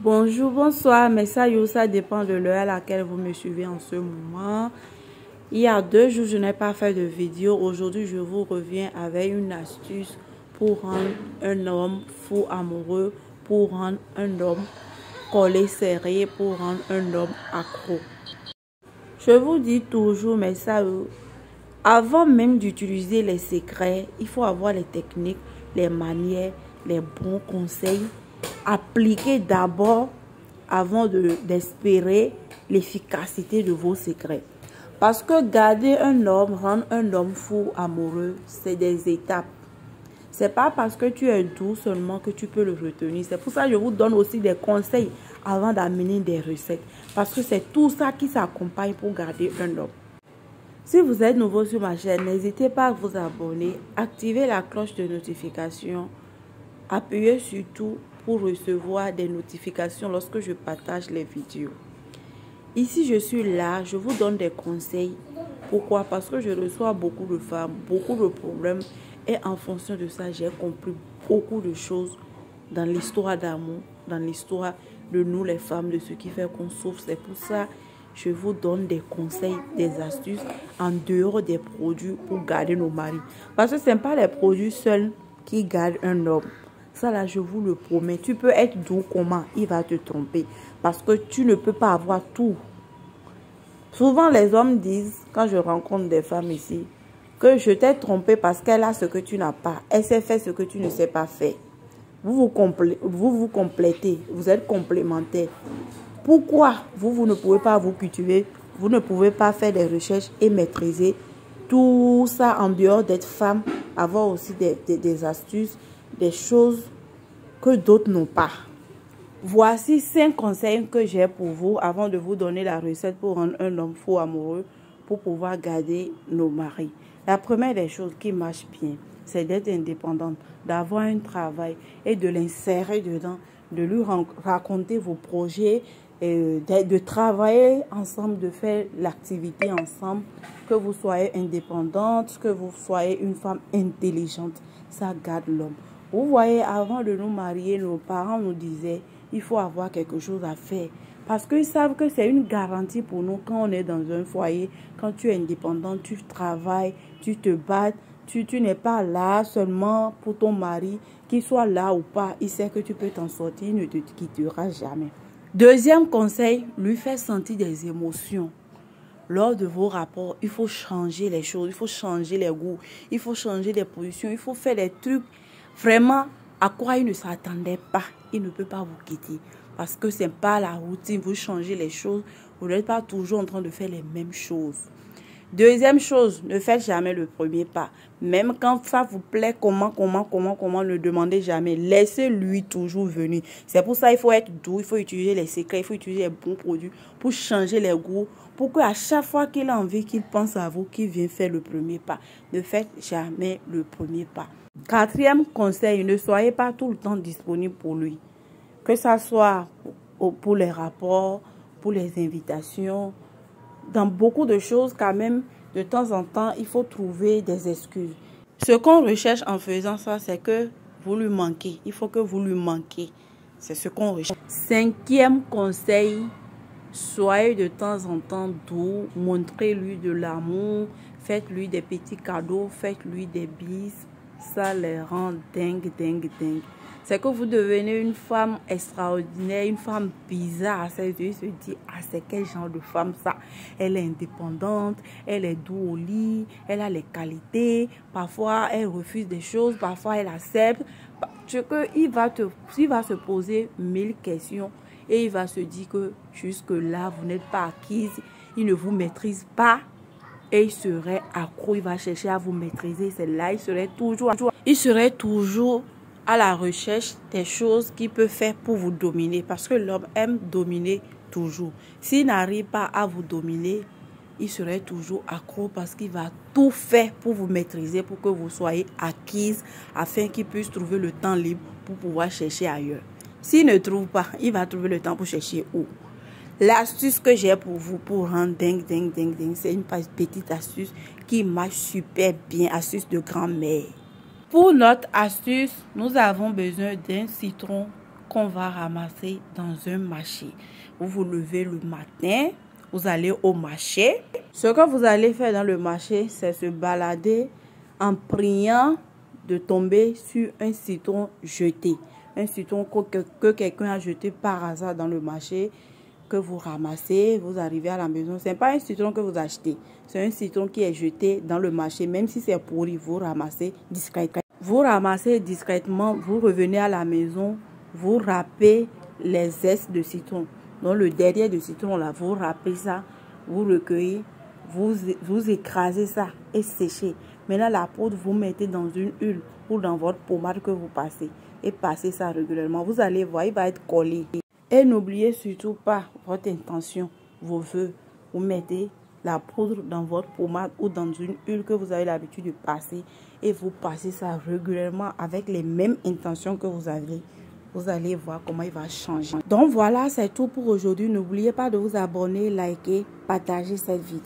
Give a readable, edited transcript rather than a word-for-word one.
Bonjour, bonsoir, mais ça dépend de l'heure à laquelle vous me suivez en ce moment. Il y a 2 jours, je n'ai pas fait de vidéo. Aujourd'hui, je vous reviens avec une astuce pour rendre un homme fou amoureux, pour rendre un homme collé serré, pour rendre un homme accro. Je vous dis toujours, mais ça, avant même d'utiliser les secrets, il faut avoir les techniques, les manières, les bons conseils. Appliquez d'abord avant d'espérer l'efficacité de vos secrets. Parce que garder un homme, rendre un homme fou amoureux, c'est des étapes. C'est pas parce que tu es doux seulement que tu peux le retenir. C'est pour ça que je vous donne aussi des conseils avant d'amener des recettes. Parce que c'est tout ça qui s'accompagne pour garder un homme. Si vous êtes nouveau sur ma chaîne, n'hésitez pas à vous abonner, activer la cloche de notification, appuyez sur tout pour recevoir des notifications lorsque je partage les vidéos. Ici, je suis là, je vous donne des conseils. Pourquoi? Parce que je reçois beaucoup de femmes, beaucoup de problèmes. Et en fonction de ça, j'ai compris beaucoup de choses dans l'histoire d'amour, dans l'histoire de nous les femmes, de ce qui fait qu'on souffre. C'est pour ça que je vous donne des conseils, des astuces en dehors des produits pour garder nos maris. Parce que ce n'est pas les produits seuls qui gardent un homme. Ça là, je vous le promets. Tu peux être doux comment? Il va te tromper. Parce que tu ne peux pas avoir tout. Souvent, les hommes disent, quand je rencontre des femmes ici, que je t'ai trompé parce qu'elle a ce que tu n'as pas. Elle sait faire ce que tu ne sais pas faire. Vous vous complétez. Vous êtes complémentaires. Pourquoi vous ne pouvez pas vous cultiver? Vous ne pouvez pas faire des recherches et maîtriser tout ça en dehors d'être femme. Avoir aussi des astuces, des choses que d'autres n'ont pas. Voici 5 conseils que j'ai pour vous avant de vous donner la recette pour rendre un homme fou amoureux pour pouvoir garder nos maris. La première des choses qui marche bien, c'est d'être indépendante, d'avoir un travail et de l'insérer dedans, de lui raconter vos projets, de travailler ensemble, de faire l'activité ensemble, que vous soyez indépendante, que vous soyez une femme intelligente. Ça garde l'homme. Vous voyez, avant de nous marier, nos parents nous disaient il faut avoir quelque chose à faire. Parce qu'ils savent que c'est une garantie pour nous quand on est dans un foyer, quand tu es indépendant, tu travailles, tu te bats, tu n'es pas là seulement pour ton mari, qu'il soit là ou pas, il sait que tu peux t'en sortir, il ne te quittera jamais. Deuxième conseil, lui faire sentir des émotions. Lors de vos rapports, il faut changer les choses, il faut changer les goûts, il faut changer les positions, il faut faire des trucs vraiment à quoi il ne s'attendait pas. Il ne peut pas vous quitter parce que ce n'est pas la routine. Vous changez les choses, vous n'êtes pas toujours en train de faire les mêmes choses. Deuxième chose, ne faites jamais le premier pas. Même quand ça vous plaît, comment, ne demandez jamais. Laissez-lui toujours venir. C'est pour ça qu'il faut être doux, il faut utiliser les secrets, il faut utiliser les bons produits pour changer les goûts. Pour qu'à chaque fois qu'il a envie, qu'il pense à vous, qu'il vient faire le premier pas. Ne faites jamais le premier pas. Quatrième conseil, ne soyez pas tout le temps disponible pour lui. Que ça soit pour les rapports, pour les invitations. Dans beaucoup de choses, quand même, de temps en temps, il faut trouver des excuses. Ce qu'on recherche en faisant ça, c'est que vous lui manquez. Il faut que vous lui manquez. C'est ce qu'on recherche. Cinquième conseil, soyez de temps en temps doux. Montrez-lui de l'amour. Faites-lui des petits cadeaux. Faites-lui des bises. Ça les rend dingue. C'est que vous devenez une femme extraordinaire, une femme bizarre à ses yeux. Il se dit, ah, c'est quel genre de femme ça? Elle est indépendante, elle est douce au lit, elle a les qualités. Parfois, elle refuse des choses, parfois, elle accepte. Il va se poser 1000 questions et il va se dire que jusque-là, vous n'êtes pas acquise, il ne vous maîtrise pas. Et il serait accro, il va chercher à vous maîtriser. C'est là, il serait toujours à la recherche des choses qu'il peut faire pour vous dominer. Parce que l'homme aime dominer toujours. S'il n'arrive pas à vous dominer, il serait toujours accro parce qu'il va tout faire pour vous maîtriser, pour que vous soyez acquise, afin qu'il puisse trouver le temps libre pour pouvoir chercher ailleurs. S'il ne trouve pas, il va trouver le temps pour chercher où? L'astuce que j'ai pour vous pour rendre dingue, c'est une petite astuce qui marche super bien, astuce de grand-mère. Pour notre astuce, nous avons besoin d'un citron qu'on va ramasser dans un marché. Vous vous levez le matin, vous allez au marché. Ce que vous allez faire dans le marché, c'est se balader en priant de tomber sur un citron jeté. Un citron que quelqu'un a jeté par hasard dans le marché, que vous ramassez, vous arrivez à la maison. Ce n'est pas un citron que vous achetez. C'est un citron qui est jeté dans le marché. Même si c'est pourri, vous ramassez discrètement. Vous ramassez discrètement, vous revenez à la maison, vous râpez les zestes de citron. Donc le derrière de citron, là, vous râpez ça, vous recueillez, vous écrasez ça et séchez. Maintenant, la poudre, vous mettez dans une huile ou dans votre pommade que vous passez. Et passez ça régulièrement. Vous allez voir, il va être collé. Et n'oubliez surtout pas votre intention, vos vœux. Vous mettez la poudre dans votre pommade ou dans une huile que vous avez l'habitude de passer. Et vous passez ça régulièrement avec les mêmes intentions que vous avez. Vous allez voir comment il va changer. Donc voilà, c'est tout pour aujourd'hui. N'oubliez pas de vous abonner, liker, partager cette vidéo.